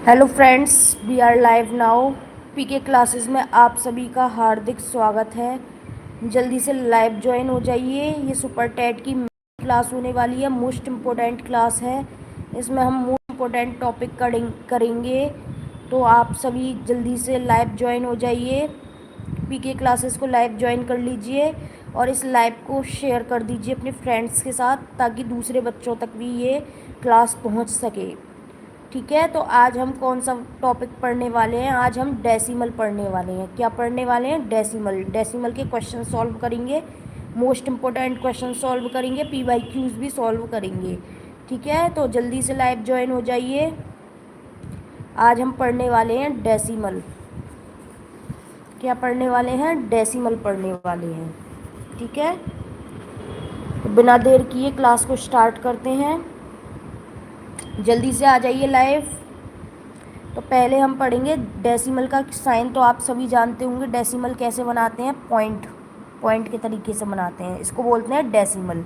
Hello friends, we are live now. PK classes में आप सभी का हार्दिक स्वागत है। जल्दी से लाइव ज्वाइन हो जाइए। ये सुपर टेट की क्लास होने वाली है, मोस्ट इम्पोर्टेंट क्लास है। इसमें हम मोस्ट इम्पोर्टेंट टॉपिक करेंगे, तो आप सभी जल्दी से लाइव ज्वाइन हो जाइए। पीके क्लासेस को लाइव ज्वाइन कर लीजिए और इस लाइव को शेयर कर दीजिए अपने फ्रेंड्स के साथ, ताकि दूसरे बच्चों तक भी ये क्लास पहुंच सके। ठीक है, तो आज हम कौन सा टॉपिक पढ़ने वाले हैं? आज हम डेसिमल पढ़ने वाले हैं। क्या पढ़ने वाले हैं? डेसिमल। डेसिमल के क्वेश्चन सॉल्व करेंगे, मोस्ट इम्पोर्टेंट क्वेश्चन सॉल्व करेंगे, PYQs भी सॉल्व करेंगे। ठीक है, तो जल्दी से लाइव ज्वाइन हो जाइए। आज हम पढ़ने वाले हैं डेसिमल। क्या पढ़ने वाले हैं? डेसिमल पढ़ने वाले हैं। ठीक है, तो बिना देर किए क्लास को स्टार्ट करते हैं। जल्दी से आ जाइए लाइव। तो पहले हम पढ़ेंगे डेसिमल का साइन। तो आप सभी जानते होंगे डेसिमल कैसे बनाते हैं। पॉइंट के तरीके से बनाते हैं। इसको बोलते हैं डेसिमल,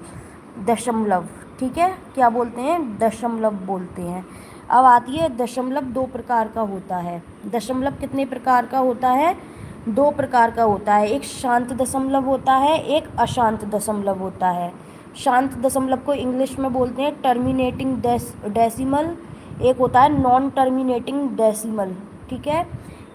दशमलव। ठीक है, क्या बोलते हैं? दशमलव बोलते हैं। अब आती है दशमलव। दो प्रकार का होता है दशमलव। कितने प्रकार का होता है? दो प्रकार का होता है। एक शांत दशमलव होता है, एक अशांत दशमलव होता है। शांत दशमलव को इंग्लिश में बोलते हैं टर्मिनेटिंग डेसिमल। एक होता है नॉन टर्मिनेटिंग डेसिमल। ठीक है,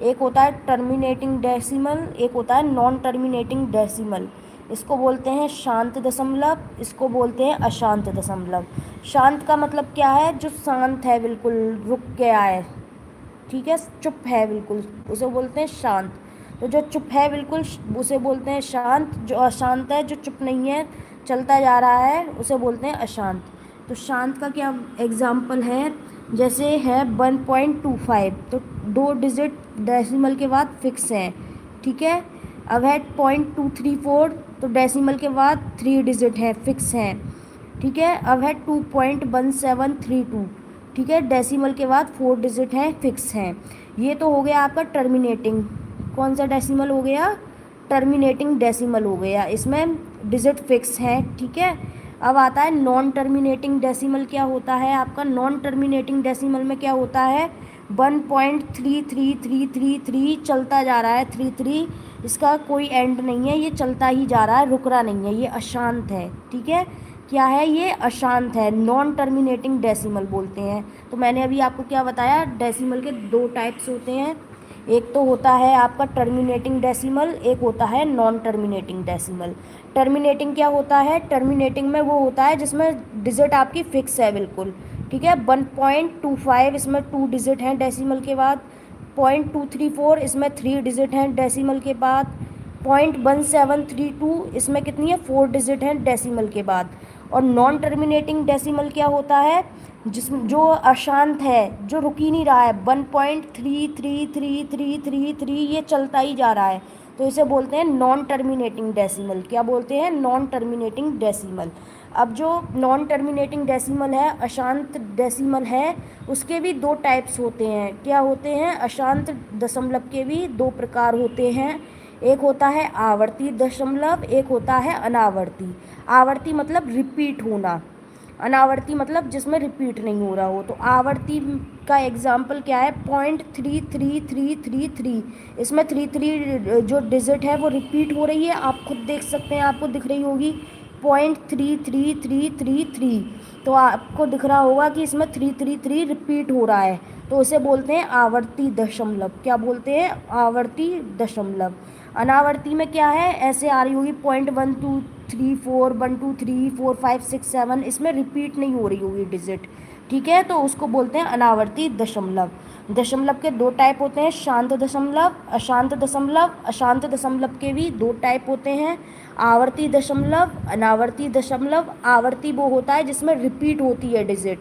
एक होता है टर्मिनेटिंग डेसिमल, एक होता है नॉन टर्मिनेटिंग डेसिमल। इसको बोलते हैं शांत दशमलव, इसको बोलते हैं अशांत दशमलव। शांत का मतलब क्या है? जो शांत है, बिल्कुल रुक गया है। ठीक है, चुप है बिल्कुल, उसे बोलते हैं शांत। तो जो चुप है बिल्कुल, उसे बोलते हैं शांत। जो अशांत है, जो चुप नहीं है, चलता जा रहा है, उसे बोलते हैं अशांत। तो शांत का क्या एग्जाम्पल है? जैसे है 1.25। तो दो डिजिट डेसिमल के बाद फिक्स हैं। ठीक है, अब है 0.234। तो डेसिमल के बाद 3 डिजिट हैं, फिक्स हैं। ठीक है, अब है 2.1732। ठीक है, डेसिमल के बाद 4 डिजिट हैं, फिक्स हैं। ये तो हो गया आपका टर्मिनेटिंग। कौन सा डेसिमल हो गया? टर्मिनेटिंग डेसिमल हो गया। इसमें डिजिट फिक्स है। ठीक है, अब आता है नॉन टर्मिनेटिंग डेसिमल। क्या होता है आपका नॉन टर्मिनेटिंग डेसिमल में? क्या होता है? 1.33333 चलता जा रहा है। 33, इसका कोई एंड नहीं है, ये चलता ही जा रहा है, रुक रहा नहीं है, ये अशांत है। ठीक है, क्या है? ये अशांत है, नॉन टर्मिनेटिंग डेसिमल बोलते हैं। तो मैंने अभी आपको क्या बताया? डेसिमल के दो टाइप्स होते हैं। एक तो होता है आपका टर्मिनेटिंग डेसिमल, एक होता है नॉन टर्मिनेटिंग डेसिमल। टर्मिनेटिंग क्या होता है? टर्मिनेटिंग में वो होता है जिसमें डिजिट आपकी फिक्स है बिल्कुल। ठीक है, 1.25, इसमें 2 डिजिट हैं डेसिमल के बाद। 0.234, इसमें 3 डिजिट हैं डेसिमल के बाद। 0.1732, इसमें कितनी है? 4 डिजिट हैं डेसिमल के बाद। और नॉन टर्मिनेटिंग डेसिमल क्या होता है? जो अशांत है, जो रुक ही नहीं रहा है। 1.33333, ये चलता ही जा रहा है, तो इसे बोलते हैं नॉन टर्मिनेटिंग डेसिमल। क्या बोलते हैं? Non terminating decimal. अब जो नॉन टर्मिनेटिंग डेसिमल है, अशांत डेसिमल है, उसके भी दो टाइप्स होते हैं। क्या होते हैं? अशांत दशमलव के भी दो प्रकार होते हैं। एक होता है आवर्ती दशमलव, एक होता है अनावर्ती। आवर्ती मतलब रिपीट होना, अनावर्ती मतलब जिसमें रिपीट नहीं हो रहा हो। तो आवर्ती का एग्जाम्पल क्या है? 0.33333। इसमें 33 जो डिजिट है वो रिपीट हो रही है, आप खुद देख सकते हैं, आपको दिख रही होगी 0.33333। तो आपको दिख रहा होगा कि इसमें 333 रिपीट हो रहा है, तो उसे बोलते हैं आवर्ती दशमलव। क्या बोलते हैं? आवर्ती दशमलव। अनावर्ती में क्या है? ऐसे आ रही होगी 0.1234, 1234567, इसमें रिपीट नहीं हो रही होगी डिजिट। ठीक है, तो उसको बोलते हैं अनावर्ती दशमलव। दशमलव के दो टाइप होते हैं, शांत दशमलव, अशांत दशमलव। अशांत दशमलव के भी दो टाइप होते हैं, आवर्ती दशमलव, अनावर्ती दशमलव। आवर्ती वो होता है जिसमें रिपीट होती है डिजिट।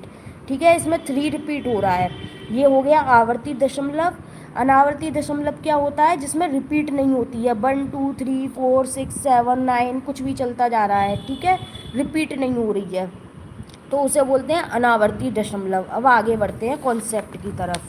ठीक है, इसमें 3 रिपीट हो रहा है, ये हो गया आवर्ती दशमलव। अनावर्ती दशमलव क्या होता है? जिसमें रिपीट नहीं होती है, 1 2 3 4 6 7 9 कुछ भी चलता जा रहा है। ठीक है, रिपीट नहीं हो रही है, तो उसे बोलते हैं अनावर्ती दशमलव। अब आगे बढ़ते हैं कॉन्सेप्ट की तरफ।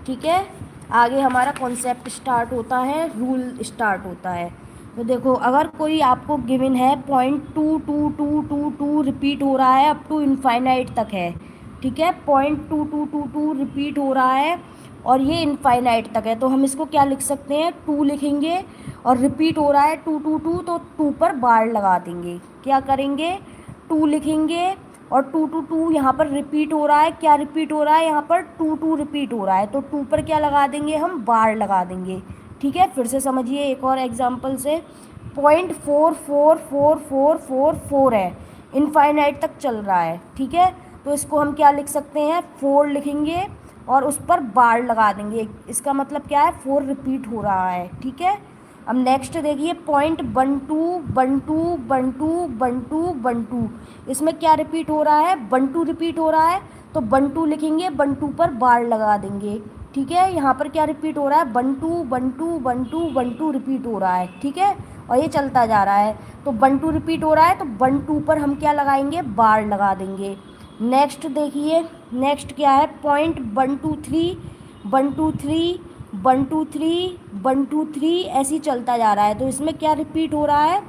ठीक है, आगे हमारा कॉन्सेप्ट स्टार्ट होता है, रूल स्टार्ट होता है। तो देखो, अगर कोई आपको गिवन है 0.2222 रिपीट हो रहा है, अप टू इनफाइनाइट तक है। ठीक है, 0.2222 रिपीट हो रहा है, और ये इनफाइनाइट तक है, तो हम इसको क्या लिख सकते हैं, 2 लिखेंगे। और रिपीट हो रहा है 2 2 2, तो 2 पर बार लगा देंगे। क्या करेंगे, 2 लिखेंगे और 2 2 2 यहाँ पर रिपीट हो रहा है। क्या रिपीट हो रहा है, यहाँ पर 2 2 रिपीट हो रहा है, तो 2 पर क्या लगा देंगे, हम बार लगा देंगे। ठीक है, फिर से समझिए एक और एग्जांपल से। 0.44444 है, इनफाइनाइट तक चल रहा है। ठीक है, तो इसको हम क्या लिख सकते हैं, 4 लिखेंगे और उस पर बार लगा देंगे। इसका मतलब क्या है, 4 रिपीट हो रहा है। ठीक है, अब नेक्स्ट देखिए, 0.12121212, इसमें क्या रिपीट हो रहा है, 12 रिपीट हो रहा है, तो 12 लिखेंगे, 12 पर बार लगा देंगे। ठीक है, यहाँ पर क्या रिपीट हो रहा है, 12 12 12 12 रिपीट हो रहा है। ठीक है, और ये चलता जा रहा है, तो 12 रिपीट हो रहा है, तो 12 पर हम क्या लगाएंगे, बार लगा देंगे। नेक्स्ट देखिए, नेक्स्ट क्या है, 0.123 123 123 123, ऐसे ही चलता जा रहा है, तो इसमें क्या रिपीट हो रहा है,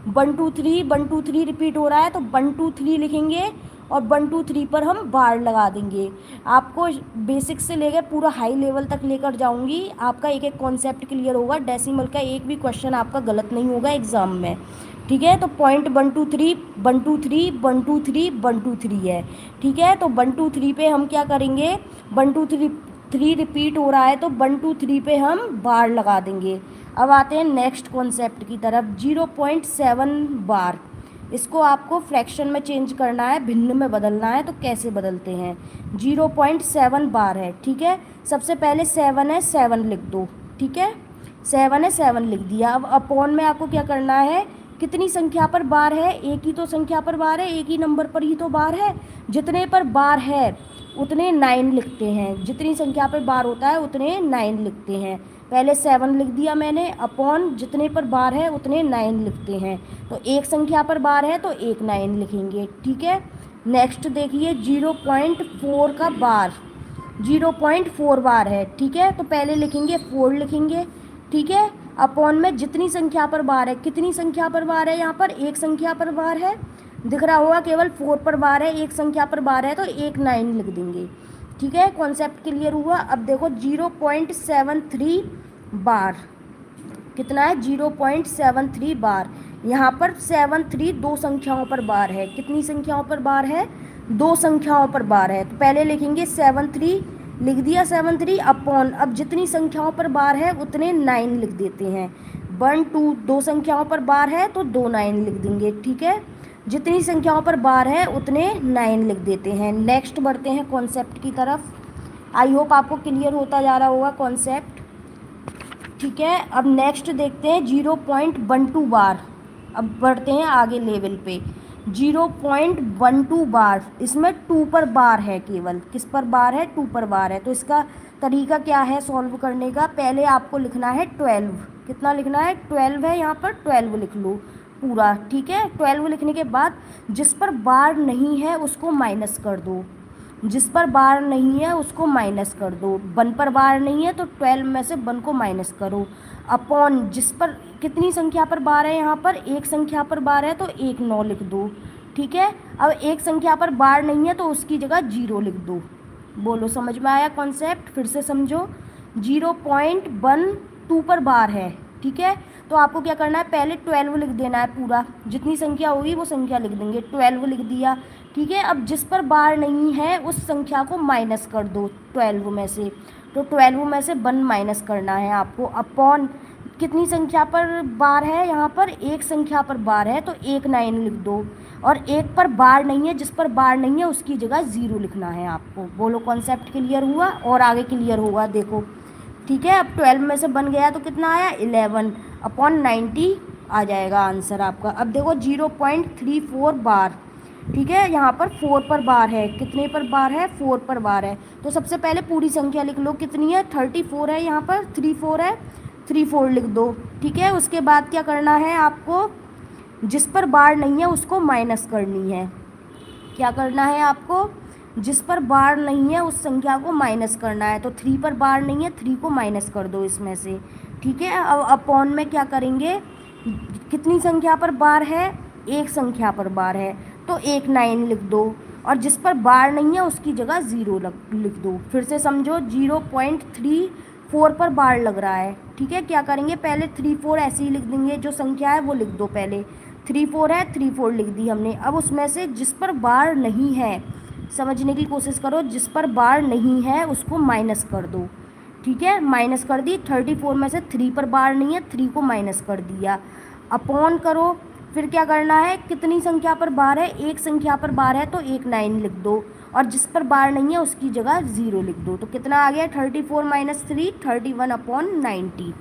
123 123 रिपीट हो रहा है, तो 123 लिखेंगे और 123 पर हम बार लगा देंगे। आपको बेसिक से लेकर पूरा हाई लेवल तक लेकर जाऊंगी, आपका एक एक कॉन्सेप्ट क्लियर होगा, डेसिमल का एक भी क्वेश्चन आपका गलत नहीं होगा एग्ज़ाम में। ठीक है, तो 0.123 123 123 123 है। ठीक है, तो 123 पे हम क्या करेंगे, 123 रिपीट हो रहा है, तो 123 पे हम बार लगा देंगे। अब आते हैं नेक्स्ट कॉन्सेप्ट की तरफ, 0.7 बार। इसको आपको फ्रैक्शन में चेंज करना है, भिन्न में बदलना है, तो कैसे बदलते हैं, 0.7 बार है। ठीक है, सबसे पहले 7 है, 7 लिख दो। ठीक है, 7 है, 7 लिख दिया। अब अपॉन में आपको क्या करना है, कितनी संख्या पर बार है, एक ही तो संख्या पर बार है, एक ही नंबर पर ही तो बार है, जितने पर बार है उतने 9 लिखते हैं। जितनी संख्या पर बार होता है उतने 9 लिखते हैं। पहले 7 लिख दिया मैंने, अपॉन जितने पर बार है उतने 9 लिखते हैं, तो एक संख्या पर बार है तो एक 9 लिखेंगे। ठीक है, नेक्स्ट देखिए, 0.4 का बार, 0.4 बार है। ठीक है, तो पहले लिखेंगे 4 लिखेंगे। ठीक है, अपॉन में जितनी संख्या पर बार है, कितनी संख्या पर बार है, यहाँ पर एक संख्या पर बार है, दिख रहा होगा, केवल 4 पर बार है, एक संख्या पर बार है, तो एक 9 लिख देंगे। ठीक है, कॉन्सेप्ट क्लियर हुआ। अब देखो 0.73 बार, कितना है, 0.73 बार। यहाँ पर 73 दो संख्याओं पर बार है, कितनी संख्याओं पर बार है, 2 संख्याओं पर बार है, तो पहले लिखेंगे 73 लिख दिया, 73 अपॉन, अब जितनी संख्याओं पर बार है उतने 9 लिख देते हैं। 1 2 दो संख्याओं पर बार है तो 2 9 लिख देंगे। ठीक है, जितनी संख्याओं पर बार है उतने 9 लिख देते हैं। नेक्स्ट बढ़ते हैं कॉन्सेप्ट की तरफ। आई होप आपको क्लियर होता जा रहा होगा कॉन्सेप्ट। ठीक है, अब नेक्स्ट देखते हैं 0.12 बार। अब बढ़ते हैं आगे लेवल पे, 0.12 बार, इसमें 2 पर बार है, केवल किस पर बार है, 2 पर बार है। तो इसका तरीका क्या है सॉल्व करने का, पहले आपको लिखना है 12, कितना लिखना है, 12 है, यहाँ पर 12 लिख लो पूरा। ठीक है, 12 लिखने के बाद जिस पर बार नहीं है उसको माइनस कर दो, जिस पर बार नहीं है उसको माइनस कर दो। 1 पर बार नहीं है तो 12 में से 1 को माइनस करो, अपॉन जिस पर कितनी संख्या पर बार है, यहाँ पर एक संख्या पर बार है तो एक 9 लिख दो। ठीक है, अब एक संख्या पर बार नहीं है तो उसकी जगह 0 लिख दो। बोलो समझ में आया कॉन्सेप्ट, फिर से समझो। 0.12 पर बार है। ठीक है, तो आपको क्या करना है, पहले 12 लिख देना है पूरा, जितनी संख्या होगी वो संख्या लिख देंगे, 12 लिख दिया। ठीक है, अब जिस पर बार नहीं है उस संख्या को माइनस कर दो 12 में से, तो 12 में से 1 माइनस करना है आपको, अपॉन कितनी संख्या पर बार है, यहाँ पर एक संख्या पर बार है तो एक 9 लिख दो, और एक पर बार नहीं है, जिस पर बार नहीं है उसकी जगह 0 लिखना है आपको। बोलो कॉन्सेप्ट क्लियर हुआ, और आगे क्लियर होगा देखो। ठीक है, अब 12 में से बन गया तो कितना आया, 11 अपॉन 90 आ जाएगा आंसर आपका। अब देखो 0.34 बार। ठीक है, यहाँ पर 4 पर बार है, कितने पर बार है, 4 पर बार है, तो सबसे पहले पूरी संख्या लिख लो, कितनी है, 34 है, यहाँ पर 34 है, 34 लिख दो। ठीक है, उसके बाद क्या करना है आपको, जिस पर बार नहीं है उसको माइनस करनी है। क्या करना है आपको, जिस पर बार नहीं है उस संख्या को माइनस करना है, तो 3 पर बार नहीं है, 3 को माइनस कर दो इसमें से। ठीक है, अब अपॉन में क्या करेंगे, कितनी संख्या पर बार है, एक संख्या पर बार है तो एक 9 लिख दो, और जिस पर बार नहीं है उसकी जगह 0 लिख दो। फिर से समझो, 0.34 पर बार लग रहा है, ठीक है। क्या करेंगे, पहले 34 ऐसे ही लिख देंगे, जो संख्या है वो लिख दो पहले। 34 है, 34 लिख दी हमने। अब उसमें से जिस पर बार नहीं है, समझने की कोशिश करो, जिस पर बार नहीं है उसको माइनस कर दो, ठीक है। माइनस कर दी, 34 में से 3 पर बार नहीं है, 3 को माइनस कर दिया, अपॉन करो। फिर क्या करना है, कितनी संख्या पर बार है, एक संख्या पर बार है तो 9 लिख दो, और जिस पर बार नहीं है उसकी जगह 0 लिख दो। तो कितना आ गया, 34 माइनस 3, 31/90।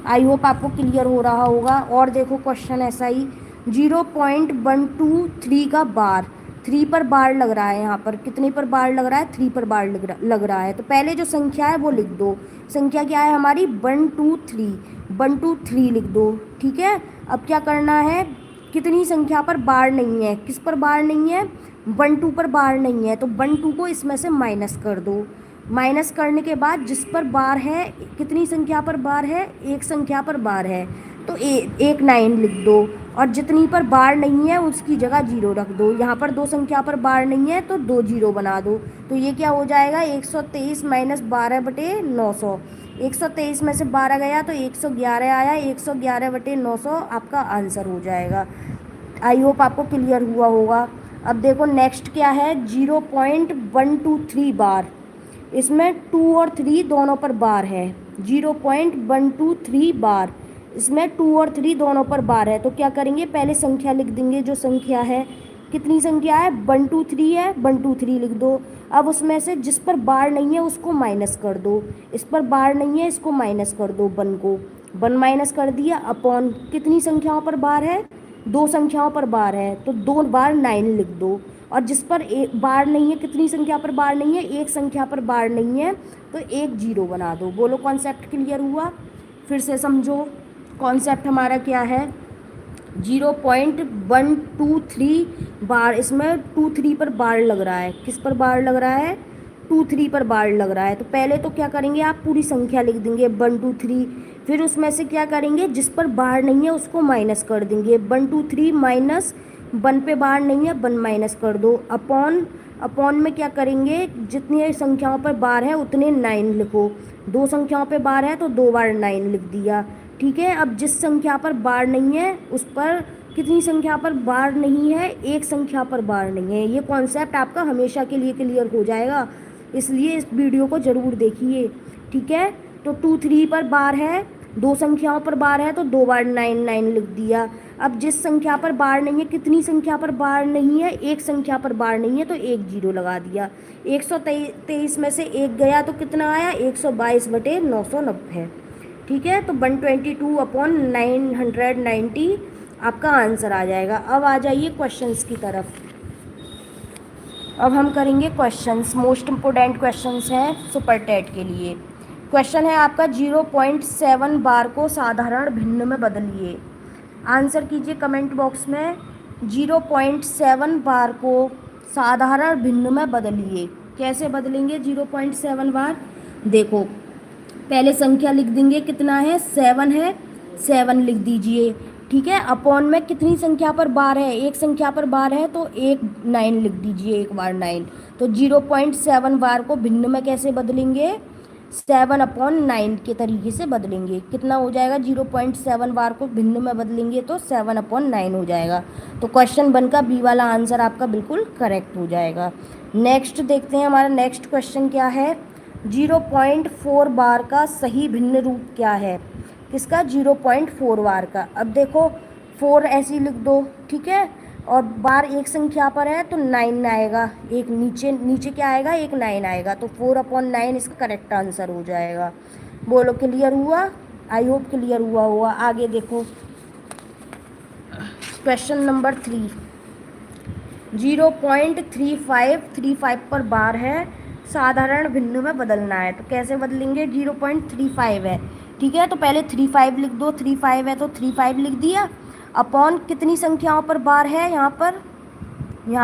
आई होप आपको क्लियर हो रहा होगा। और देखो क्वेश्चन ऐसा ही, 0.123 का बार, 3 पर बार लग रहा है, यहाँ पर कितने पर बार लग रहा है, 3 पर बार लग रहा है। तो पहले जो संख्या है वो लिख दो, संख्या क्या है हमारी, 123 लिख दो, ठीक है। अब क्या करना है, कितनी संख्या पर बार नहीं है, किस पर बार नहीं है, 12 पर बार नहीं है, तो 12 को इसमें से माइनस कर दो। माइनस करने के बाद जिस पर बार है, कितनी संख्या पर बार है, एक संख्या पर बार है तो 9 लिख दो, और जितनी पर बार नहीं है उसकी जगह 0 रख दो। यहाँ पर 2 संख्या पर बार नहीं है तो 2 0 बना दो। तो ये क्या हो जाएगा, 123 माइनस 12/900। 123 में से 12 गया तो 111 आया, 111/900 आपका आंसर हो जाएगा। आई होप आपको क्लियर हुआ होगा। अब देखो नेक्स्ट क्या है, 0.123 बार, इसमें 2 और 3 दोनों पर बार है। 0.123 बार, इसमें 2 और 3 दोनों पर बार है। तो क्या करेंगे, पहले संख्या लिख देंगे, जो संख्या है, कितनी संख्या है, 123 है, 123 लिख दो। अब उसमें से जिस पर बार नहीं है उसको माइनस कर दो, इस पर बार नहीं है इसको माइनस कर दो, 1 को 1 माइनस कर दिया, अपॉन कितनी संख्याओं पर बार है, 2 संख्याओं पर बार है तो 2 बार 9 लिख दो, और जिस पर एक बार नहीं है, कितनी संख्या पर बार नहीं है, एक संख्या पर बार नहीं है तो 1 0 बना दो। बोलो कॉन्सेप्ट क्लियर हुआ। फिर से समझो कॉन्सेप्ट हमारा क्या है, 0.123 बार, इसमें 2 3 पर बार लग रहा है, किस पर बार लग रहा है, 2 3 पर बार लग रहा है। तो पहले तो क्या करेंगे, आप पूरी संख्या लिख देंगे 123, फिर उसमें से क्या करेंगे, जिस पर बार नहीं है उसको माइनस कर देंगे, 123 माइनस 1 पे बार नहीं है, 1 माइनस कर दो, अपॉन में क्या करेंगे, जितनी संख्याओं पर बार है उतने 9 लिखो। 2 संख्याओं पे बार है तो 2 बार 9 लिख दिया, ठीक है। अब जिस संख्या पर बार नहीं है उस पर, कितनी संख्या पर बार नहीं है, एक संख्या पर बार नहीं है। ये कॉन्सेप्ट आपका हमेशा के लिए क्लियर हो जाएगा, इसलिए इस वीडियो को ज़रूर देखिए, ठीक है। तो 2 3 पर बार है, 2 संख्याओं पर बार है तो 2 बार 9 लिख दिया। अब जिस संख्या पर बार नहीं है, कितनी संख्या पर बार नहीं है, एक संख्या पर बार नहीं है तो 1 0 लगा दिया। 123 में से 1 गया तो कितना आया, 122/990, ठीक है। तो 122/990 आपका आंसर आ जाएगा। अब आ जाइए क्वेश्चंस की तरफ। अब हम करेंगे क्वेश्चंस, मोस्ट इम्पोर्टेंट क्वेश्चंस हैं सुपर टेट के लिए। क्वेश्चन है आपका, 0.7 बार को साधारण भिन्न में बदलिए। आंसर कीजिए कमेंट बॉक्स में, 0.7 बार को साधारण भिन्न में बदलिए। कैसे बदलेंगे 0.7 बार, देखो पहले संख्या लिख देंगे, कितना है, 7 है, 7 लिख दीजिए, ठीक है। अपॉन में कितनी संख्या पर बार है, एक संख्या पर बार है तो 9 लिख दीजिए, 1 बार 9। तो 0.7 बार को भिन्न में कैसे बदलेंगे, 7/9 के तरीके से बदलेंगे। कितना हो जाएगा, 0.7 बार को भिन्न में बदलेंगे तो 7/9 हो जाएगा। तो क्वेश्चन 1 का बी वाला आंसर आपका बिल्कुल करेक्ट हो जाएगा। नेक्स्ट देखते हैं, हमारा नेक्स्ट क्वेश्चन क्या है, 0.4 बार का सही भिन्न रूप क्या है, किसका, 0.4 बार का। अब देखो 4 ऐसे लिख दो, ठीक है, और बार एक संख्या पर है तो 9 आएगा, एक नीचे क्या आएगा, एक 9 आएगा, तो 4/9 इसका करेक्ट आंसर हो जाएगा। बोलो क्लियर हुआ, आई होप क्लियर हुआ होगा। आगे देखो क्वेश्चन नंबर 3, 0.35 पर बार है, साधारण भिन्न में बदलना है। तो कैसे बदलेंगे, 0.35 है, ठीक है, तो पहले 35 लिख दो, 35 है तो 35 लिख दिया, अपॉन कितनी संख्याओं पर बार है, यहाँ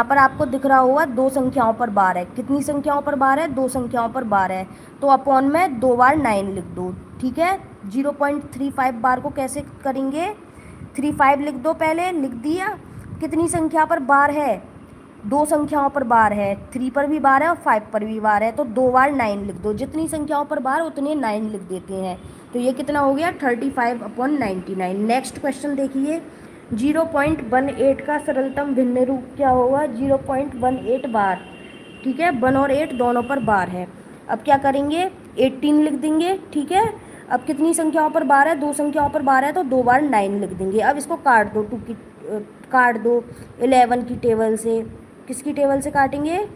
पर आपको दिख रहा होगा 2 संख्याओं पर बार है, कितनी संख्याओं पर बार है, 2 संख्याओं पर बार है, तो अपॉन में 2 बार 9 लिख दो, ठीक है। 0.35 बार को कैसे करेंगे, 35 लिख दो, पहले लिख दिया, कितनी संख्या पर बार है, दो संख्याओं पर बार है, 3 पर भी बार है और 5 पर भी बार है, तो 2 बार 9 लिख दो। जितनी संख्याओं पर बार उतने 9 लिख देते हैं। तो ये कितना हो गया 35/99। नेक्स्ट क्वेश्चन देखिए, 0.18 का सरलतम भिन्न रूप क्या होगा? 0.18 बार, ठीक है, 1 और 8 दोनों पर बार है। अब क्या करेंगे, 18 लिख देंगे, ठीक है। अब कितनी संख्याओं पर बार है? दो संख्याओं पर बार है, तो 2 बार 9 लिख देंगे। अब इसको काट दो, काट दो 11 की टेबल से। किसकी टेबल से काटेंगे?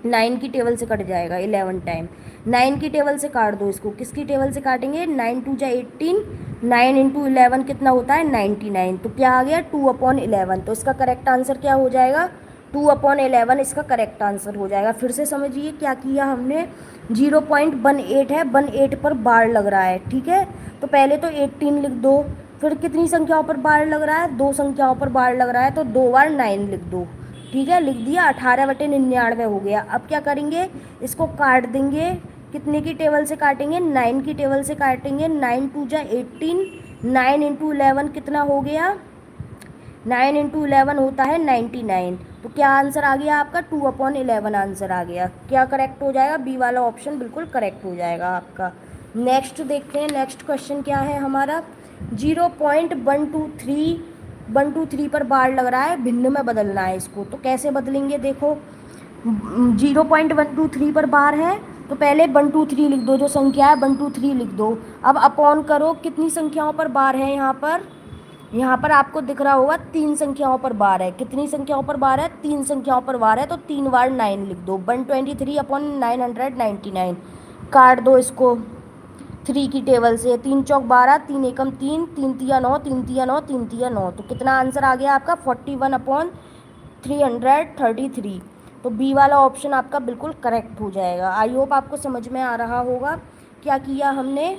9 की टेबल से कट जाएगा 11 टाइम। 9 की टेबल से काट दो इसको। किसकी टेबल से काटेंगे? 9 2 जा 18, 9 इंटू 11 कितना होता है? 99। तो क्या आ गया? 2/11। तो इसका करेक्ट आंसर क्या हो जाएगा? 2/11 इसका करेक्ट आंसर हो जाएगा। फिर से समझिए क्या किया हमने। 0.18 है, 18 पर बार लग रहा है, ठीक है। तो पहले तो 18 लिख दो। फिर कितनी संख्याओं पर बार लग रहा है? दो संख्याओं पर बार लग रहा है, तो 2 बार 9 लिख दो, ठीक है। लिख दिया, 18/99 हो गया। अब क्या करेंगे, इसको काट देंगे। कितने की टेबल से काटेंगे? 9 की टेबल से काटेंगे। 9 2 जा 18, 9 इंटू 11 कितना हो गया? 9 इंटू 11 होता है 99। तो क्या आंसर आ गया आपका? 2/11 आंसर आ गया। क्या करेक्ट हो जाएगा? बी वाला ऑप्शन बिल्कुल करेक्ट हो जाएगा आपका। नेक्स्ट देखते हैं, नेक्स्ट क्वेश्चन क्या है हमारा। 0.123 पर बार लग रहा है, भिन्न में बदलना है इसको। तो कैसे बदलेंगे देखो, 0.123 पर बार है, तो पहले 123 लिख दो। जो संख्या है 123 लिख दो। अब अपॉन करो, कितनी संख्याओं पर बार है यहाँ पर आपको दिख रहा होगा 3 संख्याओं पर बार है। कितनी संख्याओं पर बार है? 3 संख्याओं पर बार है, तो 3 बार 9 लिख दो। 123/999। काट दो इसको 3 की टेबल से। 3 चौक 12, 3 एकम 3, 3 तिया 9, 3 तिया 9, 3 तिया 9। तो कितना आंसर आ गया आपका? 41/333। तो बी वाला ऑप्शन आपका बिल्कुल करेक्ट हो जाएगा। आई होप आपको समझ में आ रहा होगा। क्या किया हमने,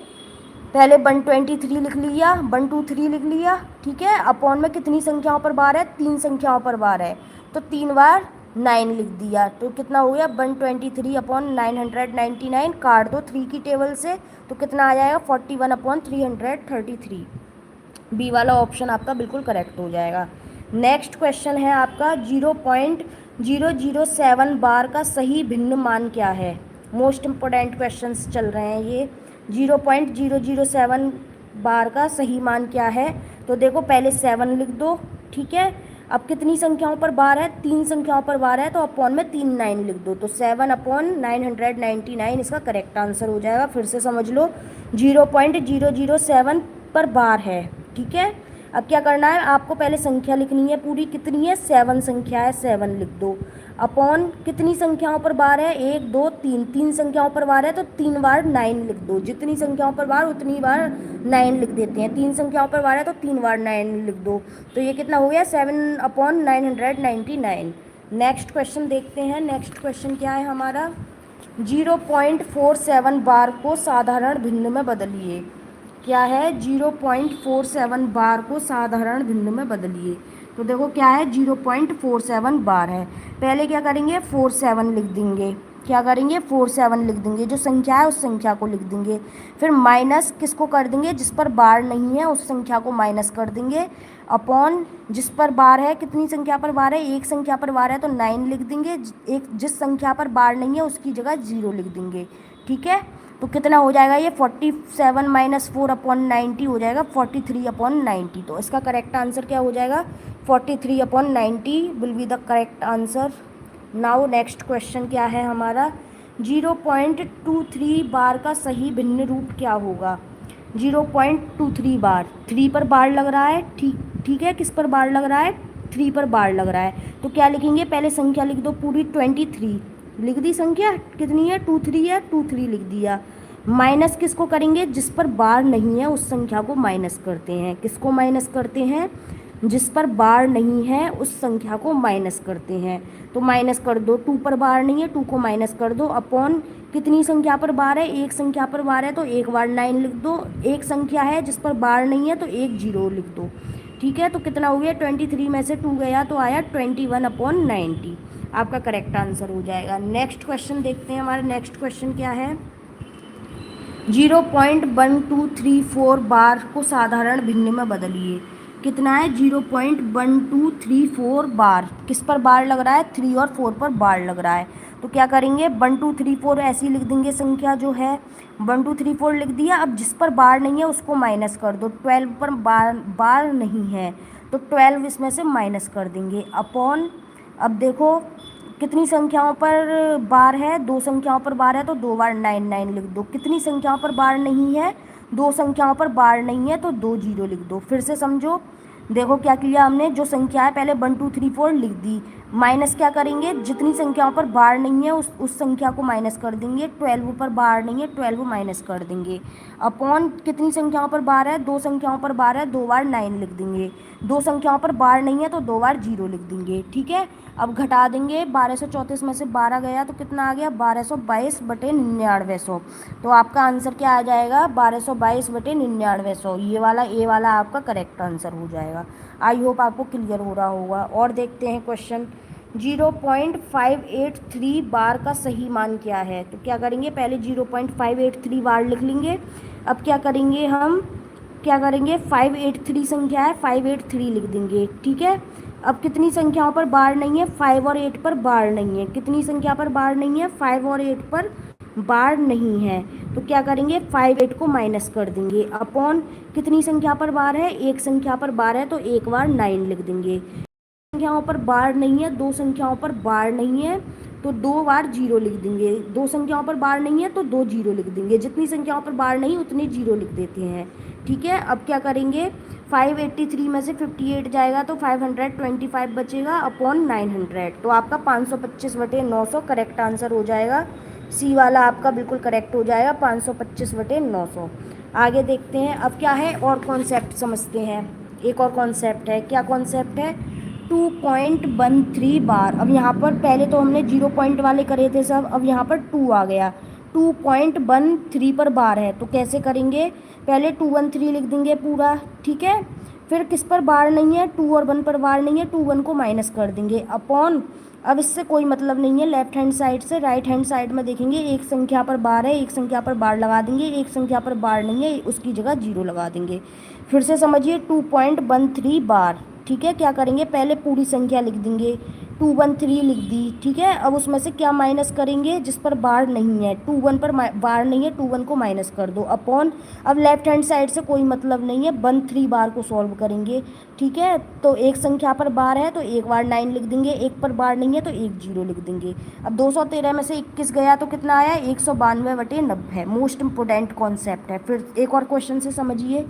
पहले 123 लिख लिया, 123 लिख लिया, ठीक है। अपॉन में कितनी संख्याओं पर बार है? 3 संख्याओं पर बार है, तो 3 बार 9 लिख दिया। तो कितना हो गया? 123/999। काट दो 3 की टेबल से, तो कितना आ जाएगा? 41/333। बी वाला ऑप्शन आपका बिल्कुल करेक्ट हो जाएगा। नेक्स्ट क्वेश्चन है आपका, 0.007 बार का सही भिन्न मान क्या है? मोस्ट इम्पोर्टेंट क्वेश्चंस चल रहे हैं ये। 0.007 बार का सही मान क्या है? तो देखो पहले 7 लिख दो, ठीक है। अब कितनी संख्याओं पर बार है? 3 संख्याओं पर बार है, तो अपॉन में 3 9 लिख दो। तो 7/999 इसका करेक्ट आंसर हो जाएगा। फिर से समझ लो, 0.007 पर बार है, ठीक है। अब क्या करना है आपको, पहले संख्या लिखनी है पूरी। कितनी है? 7 संख्या है, 7 लिख दो। अपॉन कितनी संख्याओं पर बार है? 1 2 3, 3 संख्याओं पर बार है, तो 3 बार 9 लिख दो। जितनी संख्याओं पर बार उतनी बार 9 लिख देते हैं। 3 संख्याओं पर बार है, तो 3 बार 9 लिख दो। तो ये कितना हो गया? 7/999। नेक्स्ट क्वेश्चन देखते हैं। नेक्स्ट क्वेश्चन क्या है हमारा, 0.47 बार को साधारण भिन्न में बदलिए। क्या है? 0.47 बार को साधारण भिन्न में बदलिए। तो देखो क्या है, 0.47 बार है। पहले क्या करेंगे, 47 लिख देंगे। क्या करेंगे? 47 लिख देंगे। जो संख्या है उस संख्या को लिख देंगे। फिर माइनस किसको कर देंगे? जिस पर बार नहीं है उस संख्या को माइनस कर देंगे। अपॉन जिस पर बार है, कितनी संख्या पर बार है? एक संख्या पर बार है, तो 9 लिख देंगे। एक जिस संख्या पर बार नहीं है उसकी जगह 0 लिख देंगे, ठीक है। तो कितना हो जाएगा ये? 47 - 4/90 हो जाएगा 43/90। तो इसका करेक्ट आंसर क्या हो जाएगा? 43/90 will be the correct answer. Now next question क्या है हमारा, 0.23 बार का सही भिन्न रूप क्या होगा? 0.23 बार, 3 पर बार लग रहा है, ठीक है। किस पर बार लग रहा है? 3 पर बार लग रहा है। तो क्या लिखेंगे? पहले संख्या लिख दो पूरी, 23 लिख दी। संख्या कितनी है? 23 है, 23 लिख दिया। माइनस किसको करेंगे? जिस पर बार नहीं है उस संख्या को माइनस करते हैं। किसको माइनस करते हैं? जिस पर बार नहीं है उस संख्या को माइनस करते हैं। तो माइनस कर दो, 2 पर बार नहीं है, 2 को माइनस कर दो। अपॉन कितनी संख्या पर बार है? एक संख्या पर बार है, तो एक बार 9 लिख दो। एक संख्या है जिस पर बार नहीं है, तो एक 0 लिख दो, ठीक है। तो कितना हो गया? 23 में से 2 गया तो आया 21/90। आपका करेक्ट आंसर हो जाएगा। नेक्स्ट क्वेश्चन देखते हैं। हमारा नेक्स्ट क्वेश्चन क्या है, 0.1234 बार को साधारण भिन्न में बदलिए। कितना है 0.1234 बार। किस पर बार लग रहा है? 3 और 4 पर बार लग रहा है। तो क्या करेंगे 1234 ऐसे ही लिख देंगे, संख्या जो है 1234 लिख दिया। अब जिस पर बार नहीं है उसको माइनस कर दो। 12 पर बार नहीं है तो 12 इसमें से माइनस कर देंगे अपॉन। अब देखो कितनी संख्याओं पर बार है? 2 संख्याओं पर बार है तो 2 बार 9 लिख दो। कितनी संख्याओं पर बार नहीं है? 2 संख्याओं पर बार नहीं है तो 2 जीरो लिख दो। फिर से समझो, देखो क्या किया हमने, जो संख्या है पहले 1 2 3 4 लिख दी, माइनस क्या करेंगे, जितनी संख्याओं पर बार नहीं है उस संख्या को माइनस कर देंगे। 12 पर बार नहीं है, 12 माइनस कर देंगे अपॉन कितनी संख्याओं पर बार है? 2 संख्याओं पर बार है, 2 बार 9 लिख देंगे। 2 संख्याओं पर बार नहीं है तो 2 बार 0 लिख देंगे। ठीक है, अब घटा देंगे। 1234 में से 12 गया तो कितना आ गया? 1222/9900। तो आपका आंसर क्या आ जाएगा? 1222/9900। ये वाला ए वाला आपका करेक्ट आंसर हो जाएगा। आई होप आपको क्लियर हो रहा होगा। और देखते हैं क्वेश्चन। 0.583 बार का सही मान क्या है? तो क्या करेंगे, पहले 0.583 बार लिख लेंगे। अब क्या करेंगे हम, क्या करेंगे 583 संख्या है, 583 लिख देंगे। ठीक है, अब कितनी संख्याओं पर बार नहीं है? 5 और 8 पर बार नहीं है। कितनी संख्या पर बार नहीं है? 5 और 8 पर बार नहीं है। तो क्या करेंगे 5 8 को माइनस कर देंगे अपॉन कितनी संख्या पर बार है? एक संख्या पर बार है तो एक बार 9 लिख देंगे। संख्याओं पर बार नहीं है, 2 संख्याओं पर बार नहीं है तो 2 बार 0 लिख देंगे। 2 संख्याओं पर बार नहीं है तो 2 जीरो लिख देंगे। जितनी संख्याओं पर बार नहीं उतनी 0 लिख देते हैं। ठीक है, अब क्या करेंगे 583 में से 58 जाएगा तो 525 बचेगा अपॉन 900। तो आपका 525/900 करेक्ट आंसर हो जाएगा। सी वाला आपका बिल्कुल करेक्ट हो जाएगा, 525/900। आगे देखते हैं अब क्या है, और कॉन्सेप्ट समझते हैं। एक और कॉन्सेप्ट है, क्या कॉन्सेप्ट है? 2.13 बार। अब यहाँ पर पहले तो हमने 0 पॉइंट वाले करे थे सब, अब यहाँ पर 2 आ गया। 2.13 पर बार है तो कैसे करेंगे, पहले 213 लिख देंगे पूरा। ठीक है, फिर किस पर बार नहीं है? 2 और 1 पर बार नहीं है, 2 1 को माइनस कर देंगे अपॉन। अब इससे कोई मतलब नहीं है, लेफ्ट हैंड साइड से राइट हैंड साइड में देखेंगे, एक संख्या पर बार है, एक संख्या पर बार लगा देंगे, एक संख्या पर बार नहीं है उसकी जगह 0 लगा देंगे। फिर से समझिए 2.13 बार। ठीक है, क्या करेंगे पहले पूरी संख्या लिख देंगे, 213 लिख दी। ठीक है, अब उसमें से क्या माइनस करेंगे, जिस पर बार नहीं है, 21 पर बार नहीं है, 21 को माइनस कर दो अपॉन। अब लेफ्ट हैंड साइड से कोई मतलब नहीं है, 13 बार को सॉल्व करेंगे। ठीक है, तो एक संख्या पर बार है तो एक बार 9 लिख देंगे, एक पर बार नहीं है तो एक 0 लिख देंगे। अब 213 में से 21 गया तो कितना आया? 192/90। मोस्ट इम्पोर्टेंट कॉन्सेप्ट है। फिर एक और क्वेश्चन से समझिए,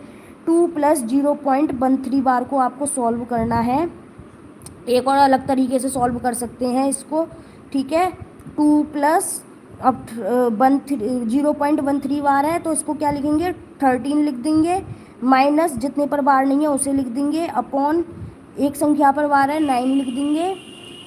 2 + 0.13 बार को आपको सॉल्व करना है। एक और अलग तरीके से सॉल्व कर सकते हैं इसको। ठीक है, 2 प्लस अब 0.13 बार है तो इसको क्या लिखेंगे, 13 लिख देंगे, माइनस जितने पर बार नहीं है उसे लिख देंगे अपॉन एक संख्या पर बार है 9 लिख देंगे,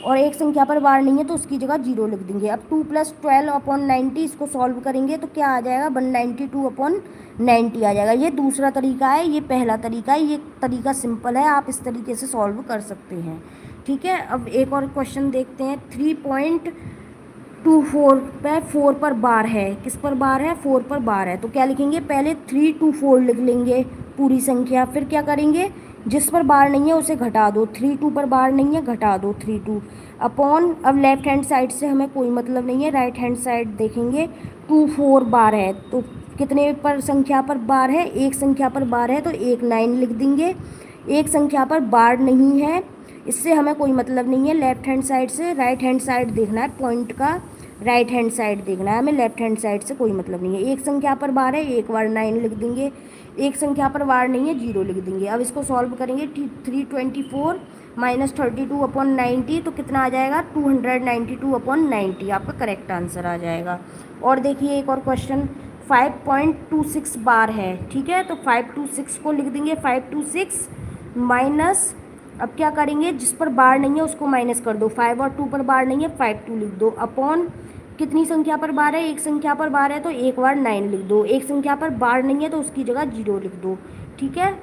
और एक संख्या पर बार नहीं है तो उसकी जगह 0 लिख देंगे। अब 2 + 12/90 इसको सॉल्व करेंगे तो क्या आ जाएगा, 192/90 आ जाएगा। ये दूसरा तरीका है, ये पहला तरीका है। ये तरीका सिंपल है, आप इस तरीके से सॉल्व कर सकते हैं। ठीक है, अब एक और क्वेश्चन देखते हैं। 3.24 पे 4 पर बार है। किस पर बार है? 4 पर बार है तो क्या लिखेंगे, पहले 3 2 4 लिख लेंगे पूरी संख्या। फिर क्या करेंगे, जिस पर बार नहीं है उसे घटा दो, 3 2 पर बार नहीं है, घटा दो 3 2 अपॉन। अब लेफ्ट हैंड साइड से हमें कोई मतलब नहीं है, राइट हैंड साइड देखेंगे। 2 4 बार है तो कितने पर संख्या पर बार है? एक संख्या पर बार है तो एक 9 लिख देंगे। एक संख्या पर बार नहीं है, इससे हमें कोई मतलब नहीं है, लेफ्ट हैंड साइड से राइट हैंड साइड देखना है, पॉइंट का राइट हैंड साइड देखना है हमें, लेफ्ट हैंड साइड से कोई मतलब नहीं है। एक संख्या पर बार है, एक बार 9 लिख देंगे, एक संख्या पर बार नहीं है 0 लिख देंगे। अब इसको सॉल्व करेंगे, 324 - 32/90 तो कितना आ जाएगा, 292/90 आपका करेक्ट आंसर आ जाएगा। और देखिए एक और क्वेश्चन, 5.26 बार है। ठीक है, तो 526 को लिख देंगे, 526 माइनस, अब क्या करेंगे, जिस पर बार नहीं है उसको माइनस कर दो, 5 और 2 पर बार नहीं है, 5 2 लिख दो अपॉन कितनी संख्या पर बार है? एक संख्या पर बार है तो एक बार 9 लिख दो, एक संख्या पर बार नहीं है तो उसकी जगह 0 लिख दो। ठीक है,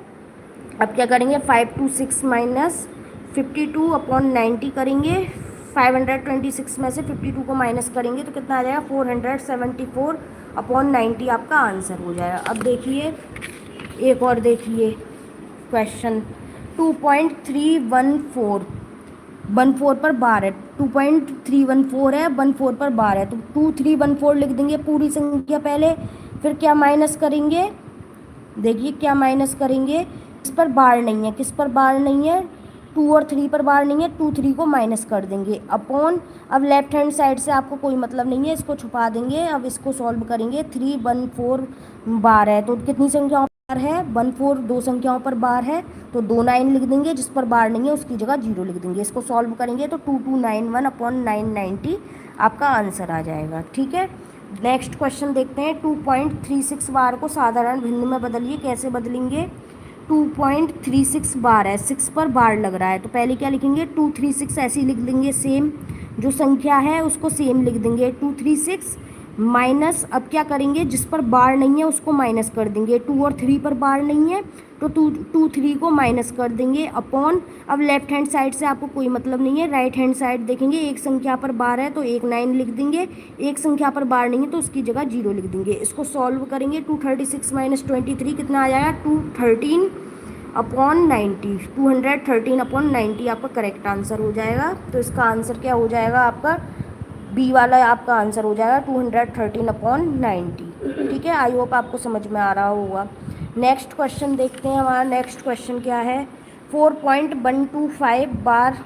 अब क्या करेंगे, 526 - 52/90 करेंगे। 526 में से 52 को माइनस करेंगे तो कितना आ जाएगा, 474/90 आपका आंसर हो जाएगा। अब देखिए एक और देखिए क्वेश्चन, 2.314 14 पर बार है, 2.314 है, 14 पर बार है, तो 2314 लिख देंगे पूरी संख्या पहले। फिर क्या माइनस करेंगे, देखिए क्या माइनस करेंगे, इस पर बार नहीं है, किस पर बार नहीं है, 2 और 3 पर बार नहीं है, 2 3 को माइनस कर देंगे अपॉन, अब लेफ्ट हैंड साइड से आपको कोई मतलब नहीं है, इसको छुपा देंगे। अब इसको सॉल्व करेंगे, 314 बार है तो कितनी संख्याओं पर बार है, 14 दो संख्याओं पर बार है, तो 29 लिख देंगे, जिस पर बार नहीं है उसकी जगह 0 लिख देंगे। इसको सॉल्व करेंगे तो 2291 अपॉन 990 आपका आंसर आ जाएगा। ठीक है, नेक्स्ट क्वेश्चन देखते हैं। 2.36 बार को साधारण भिन्न में बदलिए। कैसे बदलेंगे, 2.36 बार है, 6 पर बार लग रहा है, तो पहले क्या लिखेंगे, 236 ऐसे ही लिख देंगे, सेम जो संख्या है उसको सेम लिख देंगे, 236 माइनस, अब क्या करेंगे, जिस पर बार नहीं है उसको माइनस कर देंगे, 2 और 3 पर बार नहीं है तो 2 3 को माइनस कर देंगे अपॉन, अब लेफ्ट हैंड साइड से आपको कोई मतलब नहीं है, राइट हैंड साइड देखेंगे, एक संख्या पर बार है तो एक 9 लिख देंगे, एक संख्या पर बार नहीं है तो उसकी जगह 0 लिख देंगे। इसको सॉल्व करेंगे, 236 माइनस 23 कितना आ जाएगा, 213 अपॉन 90, 213 अपॉन 90 आपका करेक्ट आंसर हो जाएगा। तो इसका आंसर क्या हो जाएगा, आपका बी वाला आपका आंसर हो जाएगा 213 अपॉन 90। ठीक है, आई होप आपको समझ में आ रहा होगा। नेक्स्ट क्वेश्चन देखते हैं, हमारा नेक्स्ट क्वेश्चन क्या है, 4.125 बार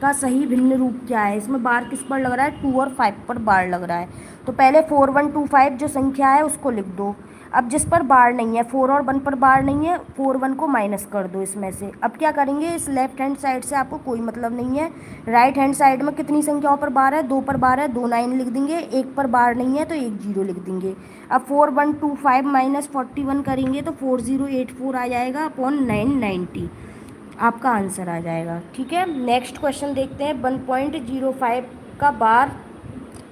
का सही भिन्न रूप क्या है। इसमें बार किस पर लग रहा है, 2 और 5 पर बार लग रहा है, तो पहले 4125 जो संख्या है उसको लिख दो। अब जिस पर बार नहीं है, 4 और 1 पर बार नहीं है, 4 1 को माइनस कर दो इसमें से। अब क्या करेंगे, इस लेफ्ट हैंड साइड से आपको कोई मतलब नहीं है, राइट हैंड साइड में कितनी संख्याओं पर बार है, 2 पर बार है, 2 9 लिख देंगे, 1 पर बार नहीं है तो 1 0 लिख देंगे। अब 4125 माइनस 41 करेंगे तो 4084 आ जाएगा अपॉन 990 आपका आंसर आ जाएगा। ठीक है, नेक्स्ट क्वेश्चन देखते हैं। 1.05 का बार,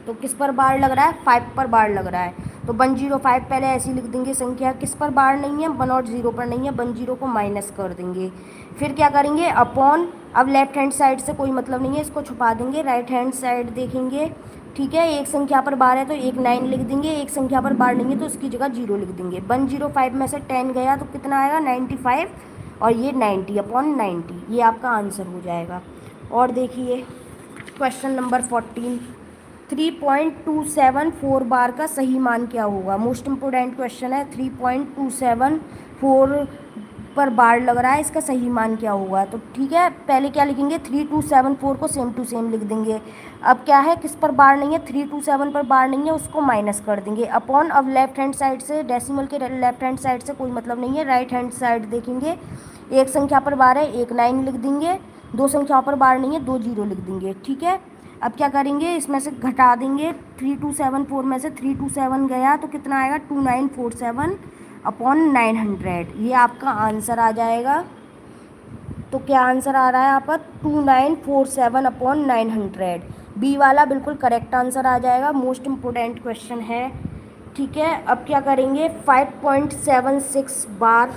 तो किस पर बार लग रहा है, 5 पर बार लग रहा है, तो 105 पहले ऐसी लिख देंगे, संख्या किस पर बार नहीं है, 1 और 0 पर नहीं है, 10 को माइनस कर देंगे। फिर क्या करेंगे, अपॉन, अब लेफ्ट हैंड साइड से कोई मतलब नहीं है, इसको छुपा देंगे, राइट हैंड साइड देखेंगे। ठीक है, एक संख्या पर बार है तो एक 9 लिख देंगे, एक संख्या पर बार नहीं है तो उसकी जगह 0 लिख देंगे। 105 में से 10 गया तो कितना आएगा, 95, और ये 90 अपॉन 90, ये आपका आंसर हो जाएगा। और देखिए क्वेश्चन नंबर 14, 3.274 बार का सही मान क्या होगा। मोस्ट इम्पोर्टेंट क्वेश्चन है, 3.274 पर बार लग रहा है, इसका सही मान क्या होगा। तो ठीक है, पहले क्या लिखेंगे, 3274 को सेम टू सेम लिख देंगे। अब क्या है, किस पर बार नहीं है, 327 पर बार नहीं है, उसको माइनस कर देंगे अपॉन, अब लेफ्ट हैंड साइड से, डेसिमल के लेफ्ट हैंड साइड से कोई मतलब नहीं है, राइट हैंड साइड देखेंगे, एक संख्या पर बार है, एक 9 लिख देंगे, दो संख्याओं पर बार नहीं है, 2 0 लिख देंगे। ठीक है, अब क्या करेंगे, इसमें से घटा देंगे, 3274 में से 327 गया तो कितना आएगा, 2947 अपॉन 900, ये आपका आंसर आ जाएगा। तो क्या आंसर आ रहा है आपका, 2947 अपॉन 900, बी वाला बिल्कुल करेक्ट आंसर आ जाएगा। मोस्ट इम्पोर्टेंट क्वेश्चन है। ठीक है, अब क्या करेंगे, 5.76 बार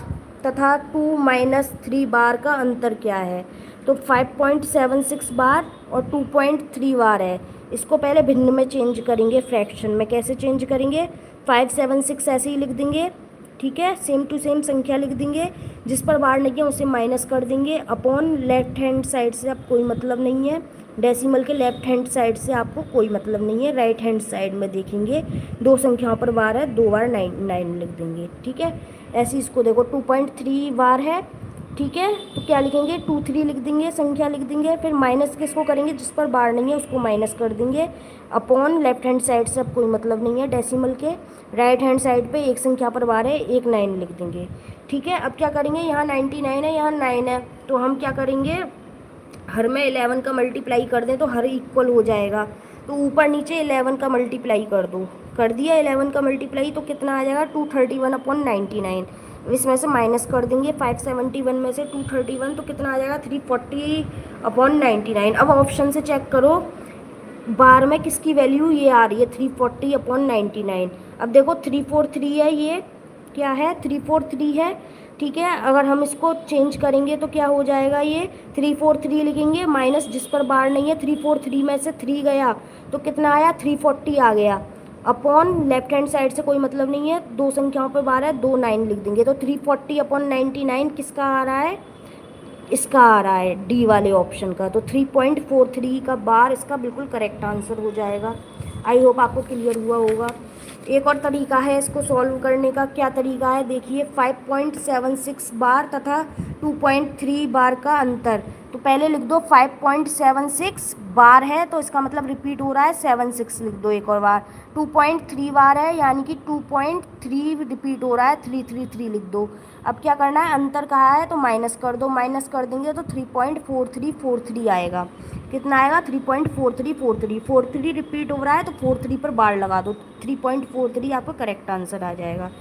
तथा 2 - 3 बार का अंतर क्या है। तो 5.76 बार और 2.3 बार है, इसको पहले भिन्न में चेंज करेंगे, फ्रैक्शन में। कैसे चेंज करेंगे, 576 ऐसे ही लिख देंगे, ठीक है, सेम टू सेम संख्या लिख देंगे, जिस पर बार नहीं है उसे माइनस कर देंगे अपॉन, लेफ्ट हैंड साइड से अब कोई मतलब नहीं है, डेसिमल के लेफ्ट हैंड साइड से आपको कोई मतलब नहीं है, राइट हैंड साइड में देखेंगे, दो संख्याओं पर बार है, 2 बार 9 लिख देंगे। ठीक है, ऐसे इसको देखो, 2.3 बार है, ठीक है, तो क्या लिखेंगे, 2 3 लिख देंगे, संख्या लिख देंगे, फिर माइनस किसको करेंगे, जिस पर बार नहीं है उसको माइनस कर देंगे अपॉन, लेफ्ट हैंड साइड से अब कोई मतलब नहीं है, डेसिमल के राइट हैंड साइड पे एक संख्या पर बार है, एक 9 लिख देंगे। ठीक है, अब क्या करेंगे, यहाँ 99 है, यहाँ 9 है, तो हम क्या करेंगे, हर में 11 का मल्टीप्लाई कर दें तो हर इक्वल हो जाएगा, तो ऊपर नीचे 11 का मल्टीप्लाई कर दो, कर दिया 11 का मल्टीप्लाई, तो कितना आ जाएगा, 231 अपॉन 99, इसमें से माइनस कर देंगे, 571 में से 231 तो कितना आ जाएगा, 340 अपॉन 99। अब ऑप्शन से चेक करो, बार में किसकी वैल्यू ये आ रही है, 340 अपॉन 99। अब देखो 343 है, ये क्या है, 343 है। ठीक है, अगर हम इसको चेंज करेंगे तो क्या हो जाएगा, ये 343 लिखेंगे, माइनस जिस पर बार नहीं है, 343 में से 3 गया तो कितना आया, 340 आ गया अपॉन, लेफ्ट हैंड साइड से कोई मतलब नहीं है, दो संख्याओं पर बार है, 2 9 लिख देंगे, तो 340 अपॉन 99 किसका आ रहा है, इसका आ रहा है डी वाले ऑप्शन का। तो 3.43 का बार इसका बिल्कुल करेक्ट आंसर हो जाएगा। आई होप आपको क्लियर हुआ होगा। एक और तरीका है इसको सॉल्व करने का। क्या तरीका है देखिए, 5.76 बार तथा 2.3 बार का अंतर। तो पहले लिख दो 5.76 बार है तो इसका मतलब रिपीट हो रहा है 76 लिख दो एक और बार। 2.3 बार है यानी कि 2.3 रिपीट हो रहा है 333 लिख दो। अब क्या करना है, अंतर कहा है तो माइनस कर दो, माइनस कर देंगे तो 3.4343 आएगा। कितना आएगा 3.4343। 43 रिपीट हो रहा है तो 43 पर बार लगा दो, 3.43 आपका करेक्ट आंसर आ जाएगा।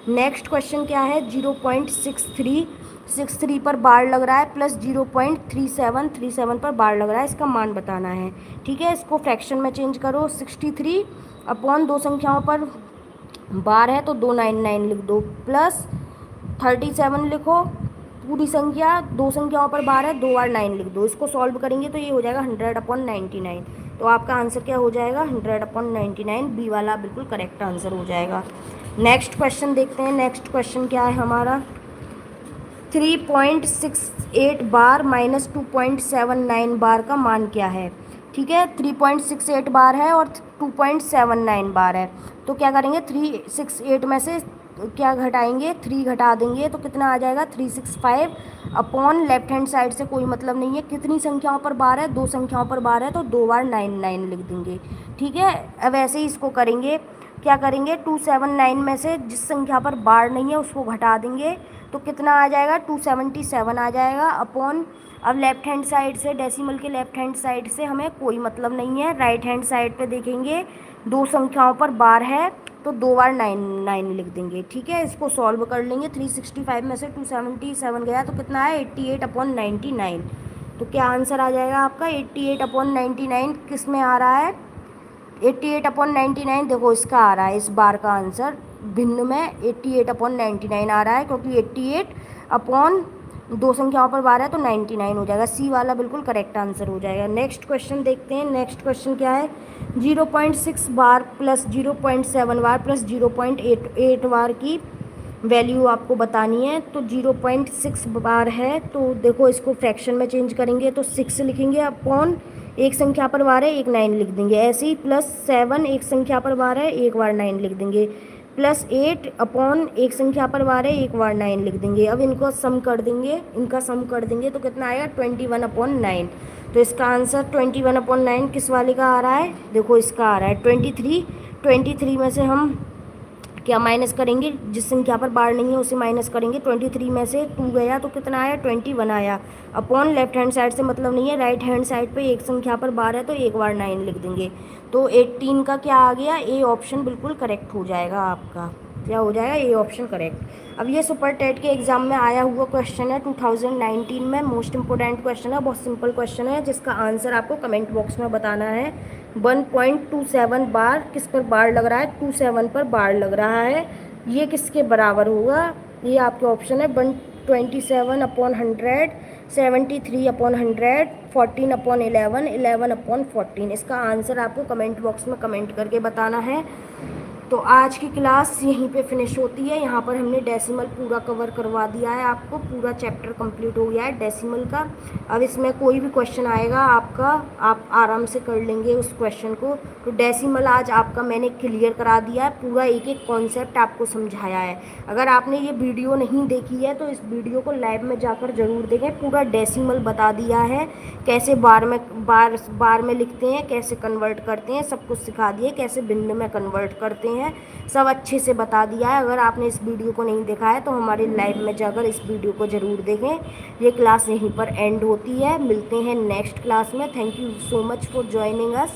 नेक्स्ट क्वेश्चन क्या है, 0.6363 पर बार लग रहा है प्लस 0.3737 पर बार लग रहा है, इसका मान बताना है। ठीक है, इसको फ्रैक्शन में चेंज करो। 63 अपॉन दो संख्याओं पर बार है तो 299 लिख दो, प्लस 37 लिखो, पूरी संख्या दो संख्याओं पर बार है, 2 बार 9 लिख दो। इसको सॉल्व करेंगे तो ये हो जाएगा 100/99। तो आपका आंसर क्या हो जाएगा 100/99, बी वाला बिल्कुल करेक्ट आंसर हो जाएगा। नेक्स्ट क्वेश्चन देखते हैं। नेक्स्ट क्वेश्चन क्या है हमारा, 3.68 बार माइनस 2.79 बार का मान क्या है। ठीक है, 3.68 बार है और 2.79 बार है। तो क्या करेंगे, 368 में से क्या घटाएंगे, 3 घटा देंगे तो कितना आ जाएगा 365 अपॉन लेफ्ट हैंड साइड से कोई मतलब नहीं है, कितनी संख्याओं पर बार है, दो संख्याओं पर बार है तो 2 बार 99 लिख देंगे। ठीक है, अब ऐसे ही इसको करेंगे। क्या करेंगे, 279 में से जिस संख्या पर बार नहीं है उसको घटा देंगे तो कितना आ जाएगा 277 आ जाएगा अपॉन। अब लेफ्ट हैंड साइड से, डेसिमल के लेफ्ट हैंड साइड से हमें कोई मतलब नहीं है, राइट हैंड साइड पे देखेंगे दो संख्याओं पर बार है तो 2 बार 99 लिख देंगे। ठीक है, इसको सॉल्व कर लेंगे। 365 में से 277 गया तो कितना है 88/99। तो क्या आंसर आ जाएगा आपका 88/99। किस में आ रहा है 88/99, देखो इसका आ रहा है इस बार का आंसर भिन्न में 88/99 आ रहा है, क्योंकि 88 अपॉन दो संख्याओं पर बार है तो 99 हो जाएगा। सी वाला बिल्कुल करेक्ट आंसर हो जाएगा। नेक्स्ट क्वेश्चन देखते हैं। नेक्स्ट क्वेश्चन क्या है, 0.6 बार प्लस 0.7 बार प्लस 0.88 बार की वैल्यू आपको बतानी है। तो 0.6 बार है तो देखो इसको फ्रैक्शन में चेंज करेंगे तो 6 लिखेंगे अपॉन एक संख्या पर बार है, एक 9 लिख देंगे। ऐसे ही प्लस 7 एक संख्या पर बार है, एक बार 9 लिख देंगे। प्लस 8 अपॉन एक संख्या पर बार है, एक बार 9 लिख देंगे। अब इनको सम कर देंगे, इनका सम कर देंगे तो कितना आएगा 21/9। तो इसका आंसर 21/9 किस वाले का आ रहा है, देखो इसका आ रहा है 23। 23 में से हम क्या माइनस करेंगे, जिस संख्या पर बार नहीं है उसे माइनस करेंगे। 23 में से 2 गया तो कितना आया 21 आया अपॉन लेफ्ट हैंड साइड से मतलब नहीं है, राइट हैंड साइड पे एक संख्या पर बार है तो एक बार 9 लिख देंगे। तो 18 का क्या आ गया, ए ऑप्शन बिल्कुल करेक्ट हो जाएगा आपका। क्या हो जाएगा, ए ऑप्शन करेक्ट। अब ये सुपर टेट के एग्ज़ाम में आया हुआ क्वेश्चन है 2019 में, मोस्ट इंपॉर्टेंट क्वेश्चन है, बहुत सिंपल क्वेश्चन है जिसका आंसर आपको कमेंट बॉक्स में बताना है। 1.27 बार किस पर बार लग रहा है, 27 पर बार लग रहा है, ये किसके बराबर होगा। ये आपके ऑप्शन है 127/100, 73/100, 14/11, 11/14। इसका आंसर आपको कमेंट बॉक्स में कमेंट करके बताना है। तो आज की क्लास यहीं पे फिनिश होती है। यहाँ पर हमने डेसिमल पूरा कवर करवा दिया है, आपको पूरा चैप्टर कंप्लीट हो गया है डेसिमल का। अब इसमें कोई भी क्वेश्चन आएगा आपका, आप आराम से कर लेंगे उस क्वेश्चन को। तो डेसिमल आज आपका मैंने क्लियर करा दिया है, पूरा एक एक कॉन्सेप्ट आपको समझाया है। अगर आपने ये वीडियो नहीं देखी है तो इस वीडियो को लाइव में जाकर ज़रूर देखें, पूरा डेसिमल बता दिया है, कैसे बार में लिखते हैं, कैसे कन्वर्ट करते हैं, सब कुछ सिखा दिए, कैसे भिन्न में कन्वर्ट करते हैं, सब अच्छे से बता दिया है। अगर आपने इस वीडियो को नहीं देखा है तो हमारे लाइव में जाकर इस वीडियो को ज़रूर देखें। ये क्लास यहीं पर एंड होती है, मिलते हैं नेक्स्ट क्लास में। Thank you so much for joining us.